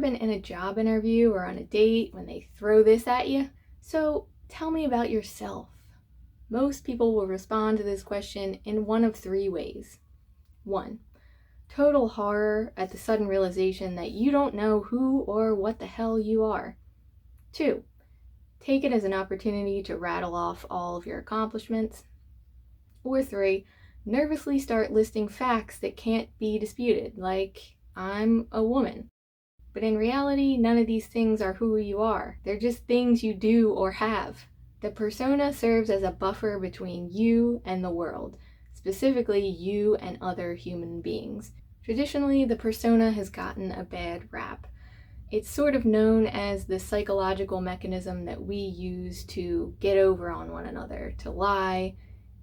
been in a job interview or on a date when they throw this at you? So tell me about yourself. Most people will respond to this question in one of three ways. 1. Total horror at the sudden realization that you don't know who or what the hell you are. 2. Take it as an opportunity to rattle off all of your accomplishments. Or 3. Nervously start listing facts that can't be disputed, like, I'm a woman. But in reality, none of these things are who you are. They're just things you do or have. The persona serves as a buffer between you and the world, specifically you and other human beings. Traditionally, the persona has gotten a bad rap. It's sort of known as the psychological mechanism that we use to get over on one another, to lie,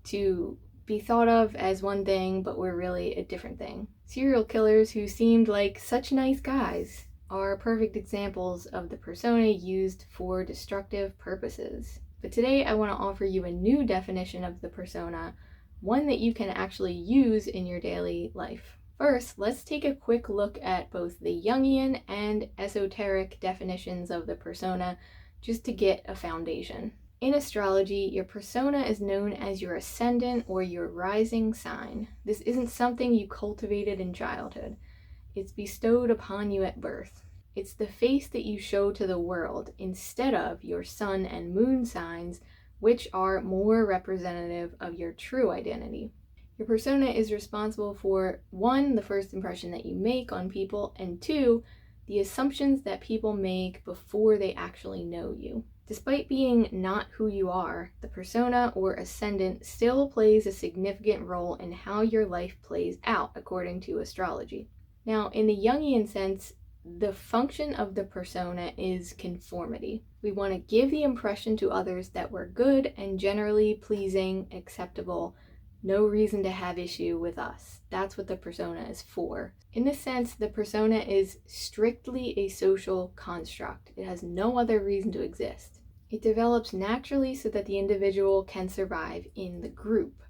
to be thought of as one thing, but we're really a different thing. Serial killers who seemed like such nice guys are perfect examples of the persona used for destructive purposes. But today I want to offer you a new definition of the persona, one that you can actually use in your daily life. First, let's take a quick look at both the Jungian and esoteric definitions of the persona, just to get a foundation. In astrology, your persona is known as your ascendant or your rising sign. This isn't something you cultivated in childhood. It's bestowed upon you at birth. It's the face that you show to the world instead of your sun and moon signs, which are more representative of your true identity. Your persona is responsible for 1, the first impression that you make on people, and 2, the assumptions that people make before they actually know you. Despite being not who you are, the persona or ascendant still plays a significant role in how your life plays out according to astrology. Now, in the Jungian sense, the function of the persona is conformity. We want to give the impression to others that we're good and generally pleasing, acceptable, no reason to have issue with us. That's what the persona is for. In this sense, the persona is strictly a social construct. It has no other reason to exist. It develops naturally so that the individual can survive in the group.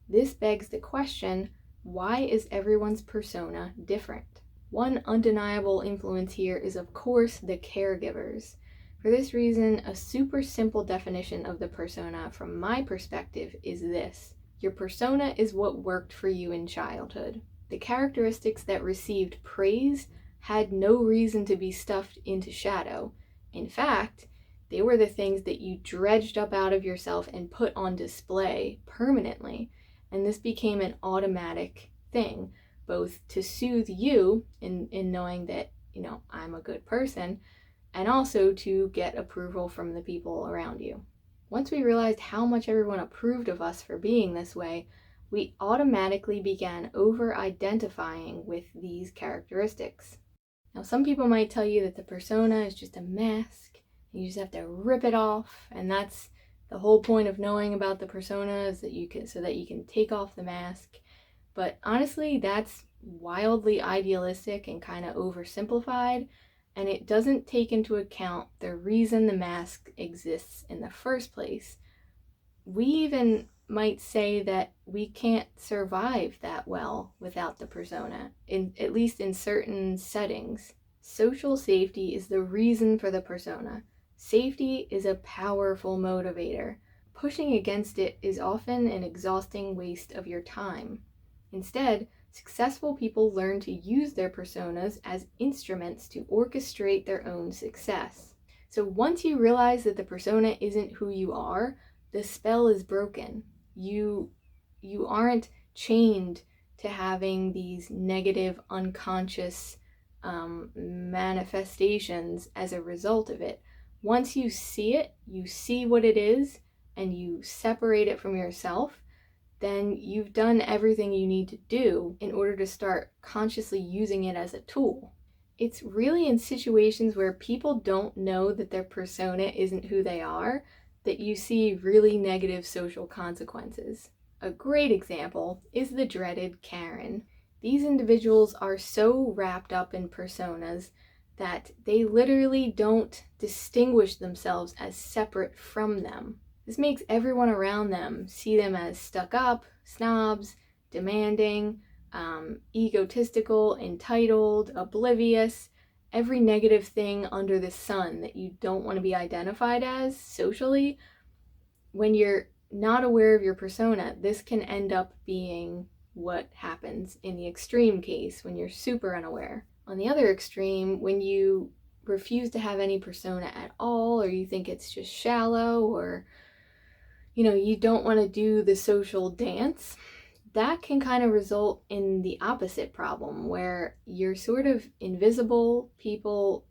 This begs the question, why is everyone's persona different? One undeniable influence here is, of course, the caregivers. For this reason, a super simple definition of the persona from my perspective is this. Your persona is what worked for you in childhood. The characteristics that received praise had no reason to be stuffed into shadow. In fact, they were the things that you dredged up out of yourself and put on display permanently. And this became an automatic thing, both to soothe you in knowing that, I'm a good person, and also to get approval from the people around you. Once we realized how much everyone approved of us for being this way, we automatically began over-identifying with these characteristics. Now, some people might tell you that the persona is just a mask, and you just have to rip it off, and that's the whole point of knowing about the persona, is that so that you can take off the mask. But honestly, that's wildly idealistic and kind of oversimplified, and it doesn't take into account the reason the mask exists in the first place. We even might say that we can't survive that well without the persona, at least in certain settings. Social safety is the reason for the persona. Safety is a powerful motivator. Pushing against it is often an exhausting waste of your time. Instead, successful people learn to use their personas as instruments to orchestrate their own success. So once you realize that the persona isn't who you are, the spell is broken. You aren't chained to having these negative, unconscious manifestations as a result of it. Once you see it, you see what it is, and you separate it from yourself, then you've done everything you need to do in order to start consciously using it as a tool. It's really in situations where people don't know that their persona isn't who they are that you see really negative social consequences. A great example is the dreaded Karen. These individuals are so wrapped up in personas that they literally don't distinguish themselves as separate from them. This makes everyone around them see them as stuck up, snobs, demanding, egotistical, entitled, oblivious, every negative thing under the sun that you don't want to be identified as socially, when you're not aware of your persona, this can end up being what happens in the extreme case when you're super unaware. On the other extreme, when you refuse to have any persona at all, or you think it's just shallow, or you don't want to do the social dance, that can kind of result in the opposite problem where you're sort of invisible. People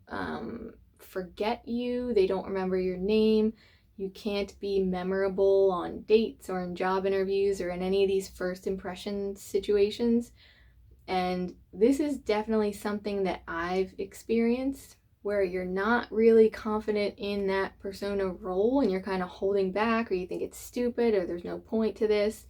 forget you, they don't remember your name, you can't be memorable on dates or in job interviews or in any of these first impression situations. And this is definitely something that I've experienced, where you're not really confident in that persona role and you're kind of holding back, or you think it's stupid or there's no point to this,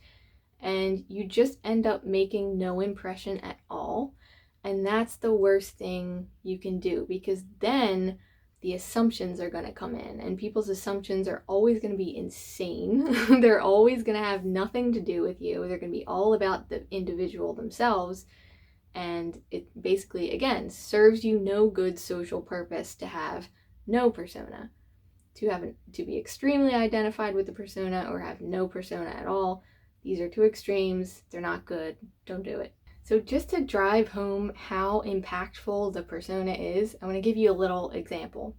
and you just end up making no impression at all. And that's the worst thing you can do, because then the assumptions are going to come in, and people's assumptions are always going to be insane. They're always going to have nothing to do with you. They're going to be all about the individual themselves. And it basically, again, serves you no good social purpose to have no persona. To be extremely identified with the persona or have no persona at all. These are two extremes. They're not good. Don't do it. So just to drive home how impactful the persona is, I want to give you a little example.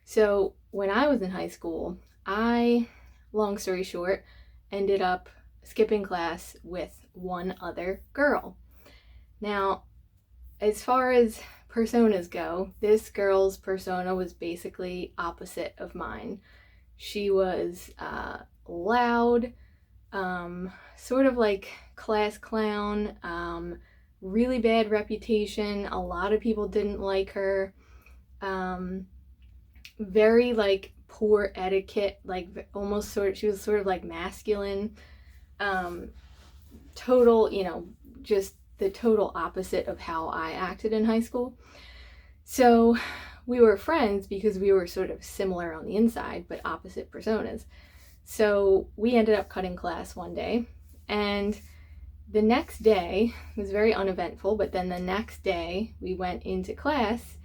So when I was in high school, I, long story short, ended up skipping class with one other girl. Now, as far as personas go, this girl's persona was basically opposite of mine. She was loud, sort of like class clown, really bad reputation. A lot of people didn't like her. Very like poor etiquette, like almost she was sort of like masculine. Total, just the total opposite of how I acted in high school. So we were friends because we were sort of similar on the inside, but opposite personas. So we ended up cutting class one day, and the next day was very uneventful, but then the next day we went into class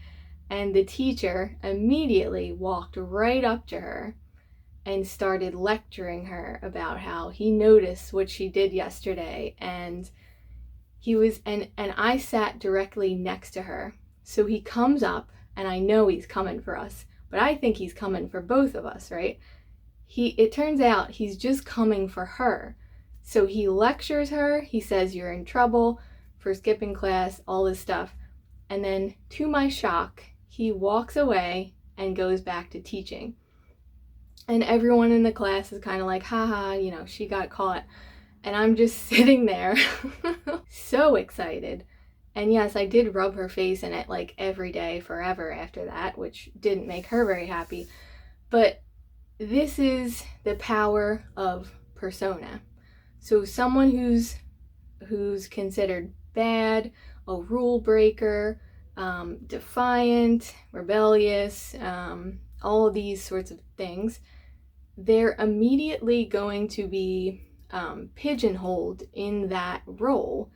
and the teacher immediately walked right up to her and started lecturing her about how he noticed what she did yesterday, and I sat directly next to her. So he comes up, and I know he's coming for us, but I think he's coming for both of us, right? It turns out he's just coming for her. So he lectures her, he says you're in trouble for skipping class, all this stuff. And then to my shock, he walks away and goes back to teaching. And everyone in the class is kind of like, haha, she got caught. And I'm just sitting there so excited. And yes, I did rub her face in it like every day forever after that, which didn't make her very happy. But this is the power of persona. So someone who's considered bad, a rule breaker, defiant, rebellious, all of these sorts of things, they're immediately going to be pigeonholed in that role,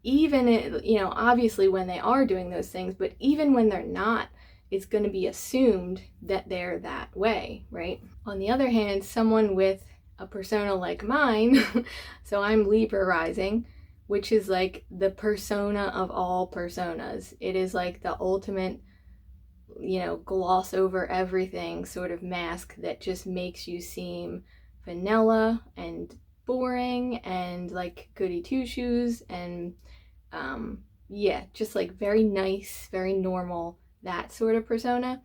even obviously when they are doing those things, but even when they're not, it's going to be assumed that they're that way, right? On the other hand, someone with a persona like mine, so I'm Libra rising, which is like the persona of all personas. It is like the ultimate, gloss over everything sort of mask that just makes you seem vanilla and boring and like goody two-shoes and just like very nice, very normal, that sort of persona.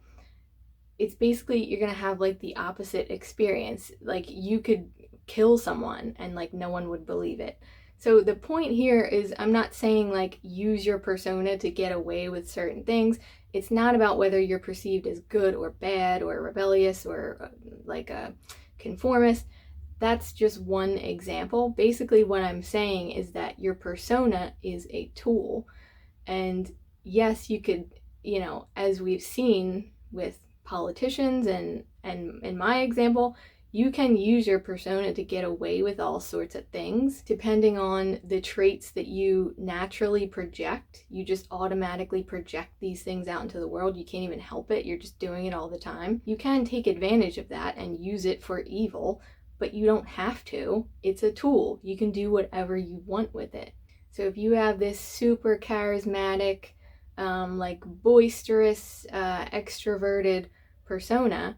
It's basically, you're gonna have like the opposite experience. Like you could kill someone and like no one would believe it. So the point here is, I'm not saying like use your persona to get away with certain things. It's not about whether you're perceived as good or bad or rebellious or like a conformist. That's just one example. Basically what I'm saying is that your persona is a tool. And yes, you could, as we've seen with politicians and in my example, You can use your persona to get away with all sorts of things depending on the traits that you naturally project. You just automatically project these things out into the world. You can't even help it. You're just doing it all the time. You can take advantage of that and use it for evil, but you don't have to. It's a tool. You can do whatever you want with it. So if you have this super charismatic, like boisterous, extroverted persona,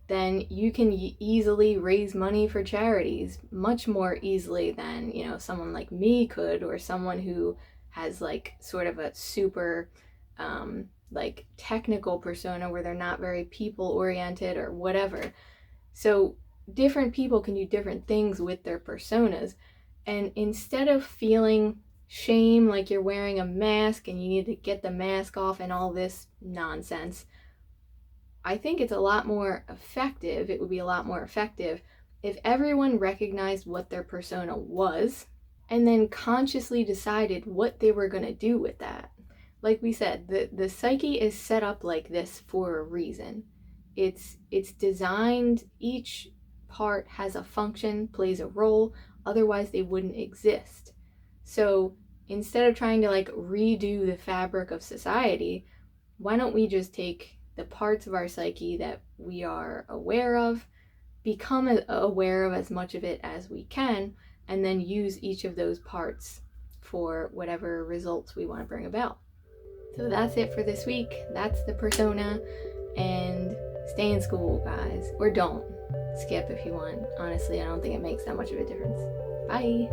then you can easily raise money for charities much more easily than, someone like me could, or someone who has like sort of a super like technical persona where they're not very people oriented or whatever. So different people can do different things with their personas, and instead of feeling shame like you're wearing a mask and you need to get the mask off and all this nonsense, I think it's a lot more effective. It would be a lot more effective if everyone recognized what their persona was and then consciously decided what they were going to do with that. Like we said, the psyche is set up like this for a reason. It's designed, each part has a function, plays a role, otherwise they wouldn't exist. So instead of trying to like redo the fabric of society, why don't we just take the parts of our psyche that we are aware of, become aware of as much of it as we can, and then use each of those parts for whatever results we want to bring about. So that's it for this week. That's the persona, and stay in school, guys. Or don't. Skip if you want. Honestly, I don't think it makes that much of a difference. Bye.